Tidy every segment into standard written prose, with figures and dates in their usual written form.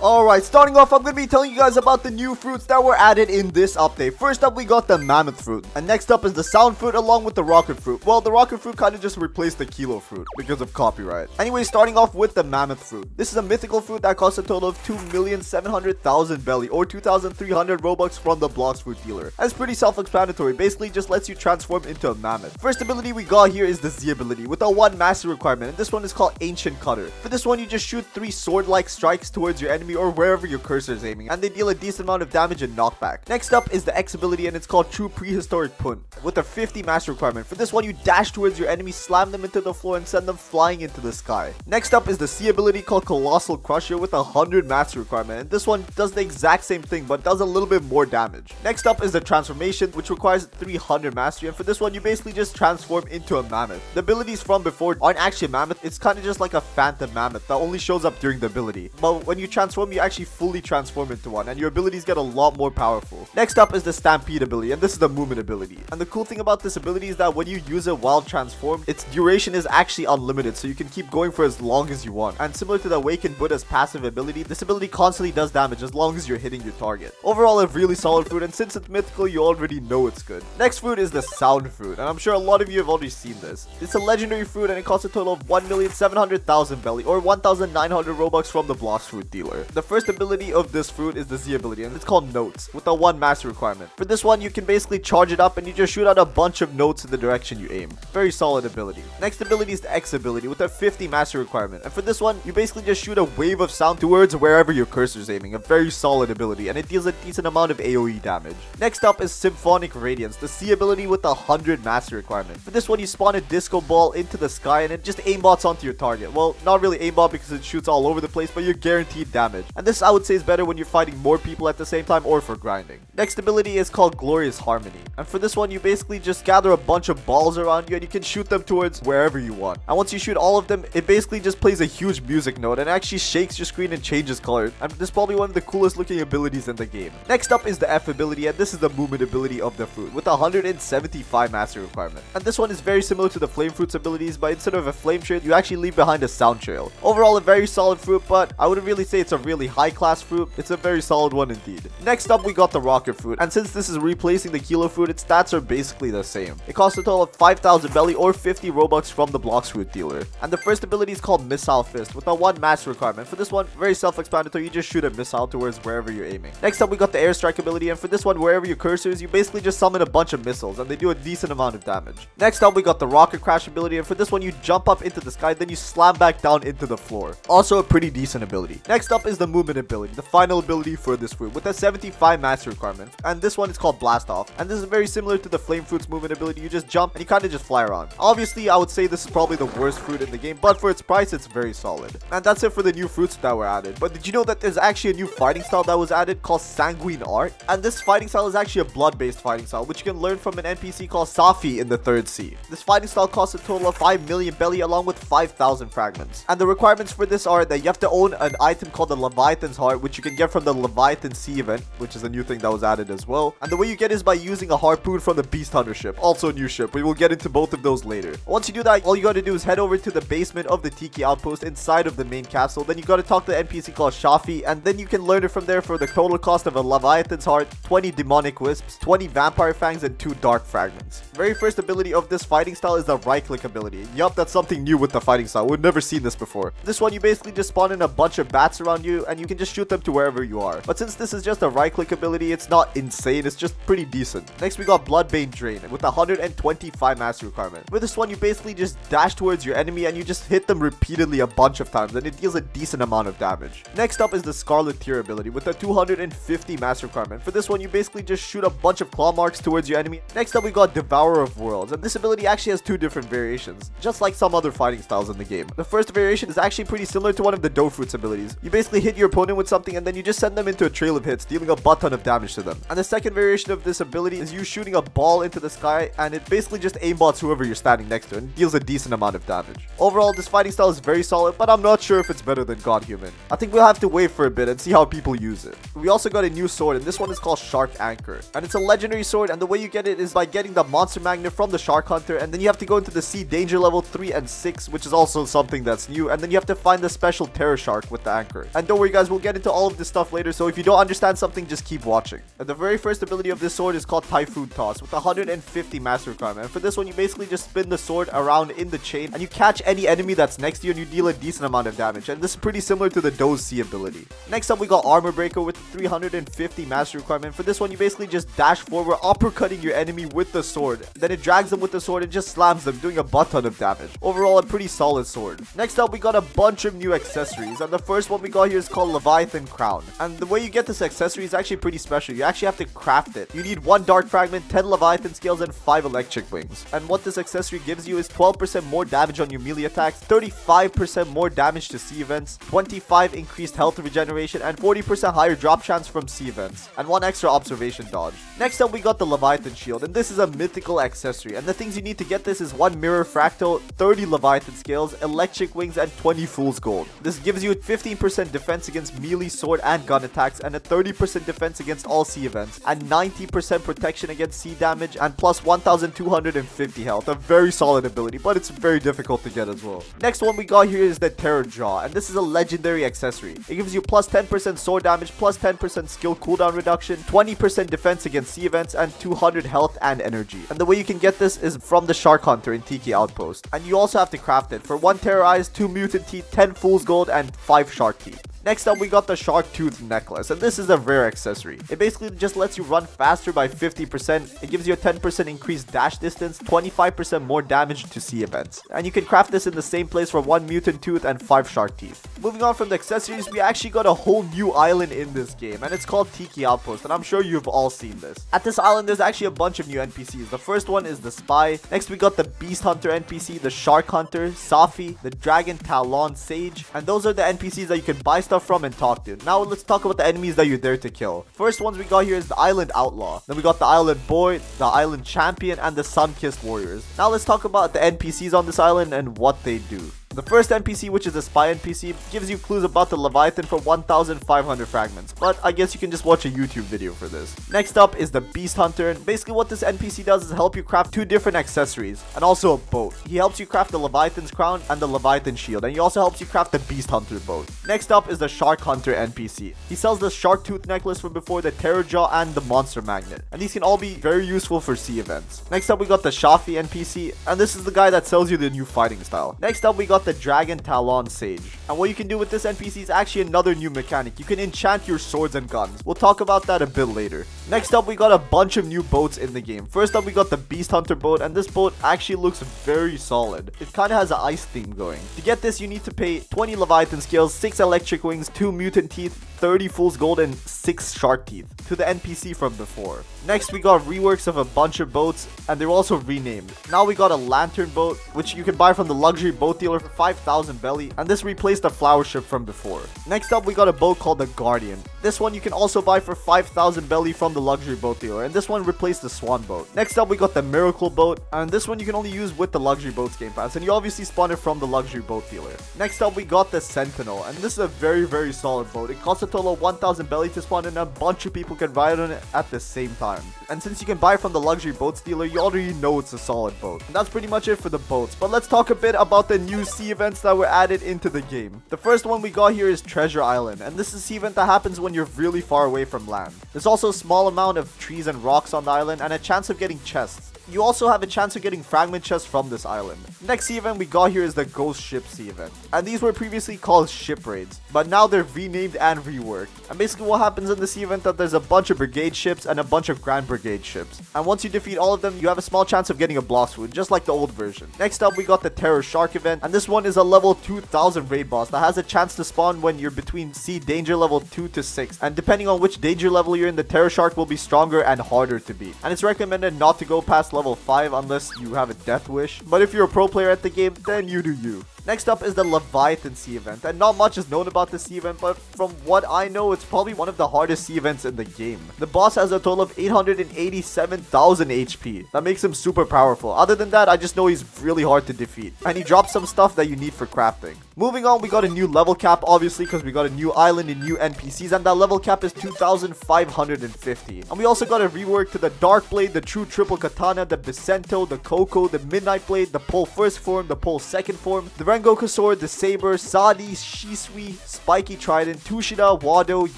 Alright, starting off, I'm going to be telling you guys about the new fruits that were added in this update. First up, we got the mammoth fruit. And next up is the sound fruit along with the rocket fruit. Well, the rocket fruit kind of just replaced the kilo fruit because of copyright. Anyway, starting off with the mammoth fruit. This is a mythical fruit that costs a total of 2,700,000 belly or 2,300 Robux from the Blox Fruit dealer. And it's pretty self-explanatory. Basically, just lets you transform into a mammoth. First ability we got here is the Z ability with a 1 mastery requirement. And this one is called Ancient Cutter. For this one, you just shoot 3 sword-like strikes towards your enemy or wherever your cursor is aiming, and they deal a decent amount of damage and knockback. Next up is the X ability, and it's called True Prehistoric Punt with a 50 mastery requirement. For this one, you dash towards your enemy, slam them into the floor, and send them flying into the sky. Next up is the C ability called Colossal Crusher with a 100 mastery requirement, and this one does the exact same thing but does a little bit more damage. Next up is the Transformation, which requires 300 mastery, and for this one, you basically just transform into a mammoth. The abilities from before aren't actually a mammoth, it's kind of just like a phantom mammoth that only shows up during the ability. But when you transform, you actually fully transform into one, and your abilities get a lot more powerful. Next up is the Stampede ability, and this is the movement ability. And the cool thing about this ability is that when you use it while transformed, its duration is actually unlimited, so you can keep going for as long as you want. And similar to the Awakened Buddha's passive ability, this ability constantly does damage as long as you're hitting your target. Overall, a really solid fruit, and since it's mythical, you already know it's good. Next fruit is the Sound Fruit, and I'm sure a lot of you have already seen this. It's a legendary fruit, and it costs a total of 1,700,000 belly or 1,900 Robux from the Blox Fruit dealer. The first ability of this fruit is the Z ability, and it's called Notes with a 1 master requirement. For this one, you can basically charge it up and you just shoot out a bunch of notes in the direction you aim. Very solid ability. Next ability is the X ability with a 50 master requirement, and for this one, you basically just shoot a wave of sound towards wherever your cursor is aiming. A very solid ability, and it deals a decent amount of AoE damage. Next up is Symphonic Radiance, the C ability with a 100 master requirement. For this one, you spawn a disco ball into the sky and it just aimbots onto your target. Well, not really aimbot because it shoots all over the place, but you're guaranteed damage. And this, I would say, is better when you're fighting more people at the same time or for grinding. Next ability is called Glorious Harmony, and for this one, you basically just gather a bunch of balls around you and you can shoot them towards wherever you want. And once you shoot all of them, it basically just plays a huge music note and actually shakes your screen and changes color. And this is probably one of the coolest looking abilities in the game. Next up is the F ability, and this is the movement ability of the fruit with a 175 mastery requirement. And this one is very similar to the Flame Fruit's abilities, but instead of a flame trail, you actually leave behind a sound trail. Overall, a very solid fruit, but I wouldn't really say it's a really high class fruit. It's a very solid one indeed. Next up, we got the Rocket Fruit, and since this is replacing the Kilo Fruit, its stats are basically the same. It costs a total of 5,000 belly or 50 Robux from the Blox Fruit dealer. And the first ability is called Missile Fist with a 1 master requirement. For this one, very self-explanatory, you just shoot a missile towards wherever you're aiming. Next up, we got the Airstrike ability, and for this one, wherever your cursor is, you basically just summon a bunch of missiles, and they do a decent amount of damage. Next up, we got the Rocket Crash ability, and for this one, you jump up into the sky, then you slam back down into the floor. Also a pretty decent ability. Next up is the Movement ability, the final ability for this fruit with a 75 master requirement, and this one is called Blast Off, and this is very similar to the Flame Fruit's movement ability. You just jump and you kind of just fly around. Obviously, I would say this is probably the worst fruit in the game, but for its price, it's very solid. And that's it for the new fruits that were added. But did you know that there's actually a new fighting style that was added called Sanguine Art? And this fighting style is actually a blood-based fighting style, which you can learn from an NPC called Safi in the 3rd Sea. This fighting style costs a total of 5 million belly along with 5,000 fragments. And the requirements for this are that you have to own an item called the Leviathan's Heart, which you can get from the Leviathan Sea event, which is a new thing that was added as well. And the way you get is by using a harpoon from the Beast Hunter ship, also a new ship. We will get into both of those later. Once you do that, all you gotta do is head over to the basement of the Tiki Outpost inside of the main castle. Then you gotta talk to the NPC called Shafi, and then you can learn it from there for the total cost of a Leviathan's Heart, 20 Demonic Wisps, 20 Vampire Fangs, and 2 Dark Fragments. Very first ability of this fighting style is the right click ability. Yup, that's something new with the fighting style. We've never seen this before. This one, you basically just spawn in a bunch of bats around you, and you can just shoot them to wherever you are. But since this is just a right click ability, it's not insane, it's just pretty decent. Next, we got Bloodbane Drain with a 125 mastery requirement. With this one, you basically just dash towards your enemy and you just hit them repeatedly a bunch of times, and it deals a decent amount of damage. Next up is the Scarlet Tear ability with a 250 master requirement. For this one, you basically just shoot a bunch of claw marks towards your enemy. Next up, we got Devourer of Worlds, and this ability actually has 2 different variations, just like some other fighting styles in the game. The first variation is actually pretty similar to one of the Dough Fruit's abilities. You basically hit your opponent with something and then you just send them into a trail of hits, dealing a butt ton of damage to them. And the second variation of this ability is you shooting a ball into the sky, and it basically just aimbots whoever you're standing next to and deals a decent amount of damage. Overall, this fighting style is very solid, but I'm not sure if it's better than God Human. I think we'll have to wait for a bit and see how people use it. We also got a new sword, and this one is called Shark Anchor, and it's a legendary sword, and the way you get it is by getting the Monster Magnet from the Shark Hunter, and then you have to go into the Sea Danger level 3 and 6, which is also something that's new, and then you have to find the special Terror Shark with the anchor. And don't don't worry guys, we'll get into all of this stuff later, so if you don't understand something, just keep watching. And the very first ability of this sword is called Typhoon Toss with 150 master requirement. And for this one, you basically just spin the sword around in the chain and you catch any enemy that's next to you and you deal a decent amount of damage. And this is pretty similar to the Doze C ability. Next up, we got Armor Breaker with 350 master requirement. For this one, you basically just dash forward, uppercutting your enemy with the sword. Then it drags them with the sword and just slams them, doing a butt ton of damage. Overall, a pretty solid sword. Next up, we got a bunch of new accessories. And the first one we got here is called Leviathan Crown. And the way you get this accessory is actually pretty special. You actually have to craft it. You need 1 Dark Fragment, 10 Leviathan Scales, and 5 Electric Wings. And what this accessory gives you is 12% more damage on your melee attacks, 35% more damage to C events, 25 increased health regeneration, and 40% higher drop chance from C events, and 1 extra observation dodge. Next up, we got the Leviathan Shield, and this is a mythical accessory. And the things you need to get this is 1 Mirror Fractal, 30 Leviathan Scales, Electric Wings, and 20 Fool's Gold. This gives you 15% defense against melee, sword, and gun attacks, and a 30% defense against all C events, and 90% protection against C damage, and plus 1250 health. A very solid ability, but it's very difficult to get as well. Next one we got here is the Terror Jaw, and this is a legendary accessory. It gives you plus 10% sword damage, plus 10% skill cooldown reduction, 20% defense against C events, and 200 health and energy. And the way you can get this is from the Shark Hunter in Tiki Outpost. And you also have to craft it for 1 Terror Eyes, 2 Mutant Teeth, 10 Fool's Gold, and 5 Shark Teeth. Next up, we got the Shark Tooth Necklace, and this is a rare accessory. It basically just lets you run faster by 50%. It gives you a 10% increased dash distance, 25% more damage to C events. And you can craft this in the same place for 1 Mutant Tooth and 5 Shark Teeth. Moving on from the accessories, we actually got a whole new island in this game, and it's called Tiki Outpost, and I'm sure you've all seen this. At this island, there's actually a bunch of new NPCs. The first one is the Spy. Next, we got the Beast Hunter NPC, the Shark Hunter, Safi, the Dragon Talon Sage, and those are the NPCs that you can buy stuff from and talk to. Now let's talk about the enemies that you're there to kill. First ones we got here is the Island Outlaw. Then we got the Island Boy, the Island Champion, and the Sun-Kissed Warriors. Now let's talk about the NPCs on this island and what they do. The first NPC, which is a spy NPC, gives you clues about the Leviathan for 1,500 fragments, but I guess you can just watch a YouTube video for this. Next up is the Beast Hunter, and basically what this NPC does is help you craft 2 different accessories, and also a boat. He helps you craft the Leviathan's Crown and the Leviathan Shield, and he also helps you craft the Beast Hunter boat. Next up is the Shark Hunter NPC. He sells the Shark Tooth Necklace from before, the Terror Jaw, and the Monster Magnet, and these can all be very useful for C events. Next up we got the Shafi NPC, and this is the guy that sells you the new fighting style. Next up we got the Dragon Talon Sage, and what you can do with this NPC is actually another new mechanic. You can enchant your swords and guns. We'll talk about that a bit later. Next up we got a bunch of new boats in the game. First up we got the Beast Hunter boat, and this boat actually looks very solid. It kind of has an ice theme going. To get this, you need to pay 20 Leviathan Scales, 6 Electric Wings, 2 Mutant Teeth, 30 Fool's Gold, and 6 Shark Teeth to the NPC from before. Next, we got reworks of a bunch of boats, and they're also renamed. Now we got a Lantern boat, which you can buy from the luxury boat dealer for 5,000 belly, and this replaced the flower ship from before. Next up, we got a boat called the Guardian. This one you can also buy for 5,000 belly from the luxury boat dealer, and this one replaced the Swan boat. Next up, we got the Miracle boat, and this one you can only use with the luxury boats game pass, and you obviously spawn it from the luxury boat dealer. Next up, we got the Sentinel, and this is a very solid boat. It costs a total of 1,000 belly to spawn, and a bunch of people can ride on it at the same time. And since you can buy from the luxury boats dealer, you already know it's a solid boat. And that's pretty much it for the boats, but let's talk a bit about the new C events that were added into the game. The first one we got here is Treasure Island, and this is a C event that happens when you're really far away from land. There's also a small amount of trees and rocks on the island, and a chance of getting chests. You also have a chance of getting fragment chests from this island. Next C event we got here is the Ghost Ship C event, and these were previously called ship raids, but now they're renamed and reworked. And basically what happens in the C event that there's a bunch of brigade ships and a bunch of Grand Brigade ships, and once you defeat all of them, you have a small chance of getting a Blox Wound, just like the old version. Next up we got the Terror Shark event, and this one is a level 2000 raid boss that has a chance to spawn when you're between C danger level 2 to 6, and depending on which danger level you're in, the Terror Shark will be stronger and harder to beat. And it's recommended not to go past level 5 unless you have a death wish, but if you're a pro player at the game, then you do you. Next up is the Leviathan C event, and not much is known about the C event, but from what I know, it's probably one of the hardest C events in the game. The boss has a total of 887,000 HP. That makes him super powerful. Other than that, I just know he's really hard to defeat, and he drops some stuff that you need for crafting. Moving on, we got a new level cap, obviously, because we got a new island and new NPCs, and that level cap is 2,550. And we also got a rework to the Dark Blade, the True Triple Katana, the Bisento, the Koko, the Midnight Blade, the Pole First Form, the Pole Second Form, the Rengoku Sword, the Saber, Sadi, Shisui, Spiky Trident, Tushida, Wado,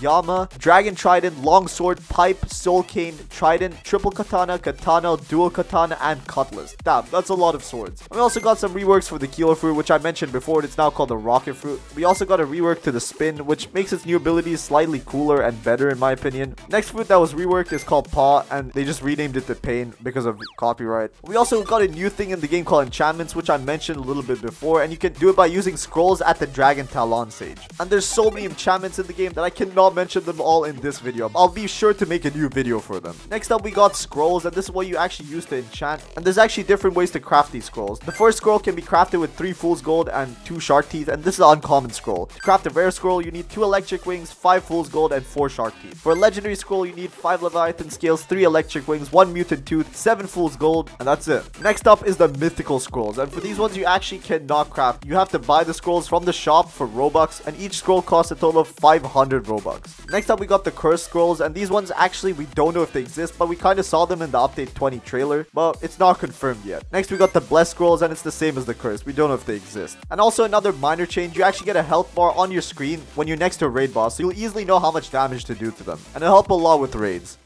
Yama, Dragon Trident, Longsword, Pipe, Soul Cane, Trident, Triple Katana, Katana, Dual Katana, and Cutlass. Damn, that's a lot of swords. And we also got some reworks for the Kilo Fruit, which I mentioned before. It's now called the Rocket Fruit. We also got a rework to the Spin, which makes its new abilities slightly cooler and better in my opinion. Next fruit that was reworked is called Paw, and they just renamed it to Pain because of copyright. We also got a new thing in the game called Enchantments, which I mentioned a little bit before, and you can do it by using scrolls at the Dragon Talon Sage. And there's so many enchantments in the game that I cannot mention them all in this video. I'll be sure to make a new video for them. Next up, we got scrolls, and this is what you actually use to enchant. And there's actually different ways to craft these scrolls. The first scroll can be crafted with 3 Fool's Gold and 2 Shark Teeth, and this is an uncommon scroll. To craft a rare scroll, you need 2 Electric Wings, 5 Fool's Gold, and 4 Shark Teeth. For a legendary scroll, you need 5 Leviathan Scales, 3 Electric Wings, 1 Mutant Tooth, 7 Fool's Gold, and that's it. Next up is the mythical scrolls, and for these ones you actually cannot craft. You have to buy the scrolls from the shop for Robux, and each scroll costs a total of 500 Robux. Next up, we got the cursed scrolls, and these ones actually we don't know if they exist, but we kind of saw them in the update 20 trailer, but it's not confirmed yet. Next, we got the blessed scrolls, and it's the same as the cursed. We don't know if they exist. And also another minor change, you actually get a health bar on your screen when you're next to a raid boss, so you'll easily know how much damage to do to them, and it'll help a lot with raids.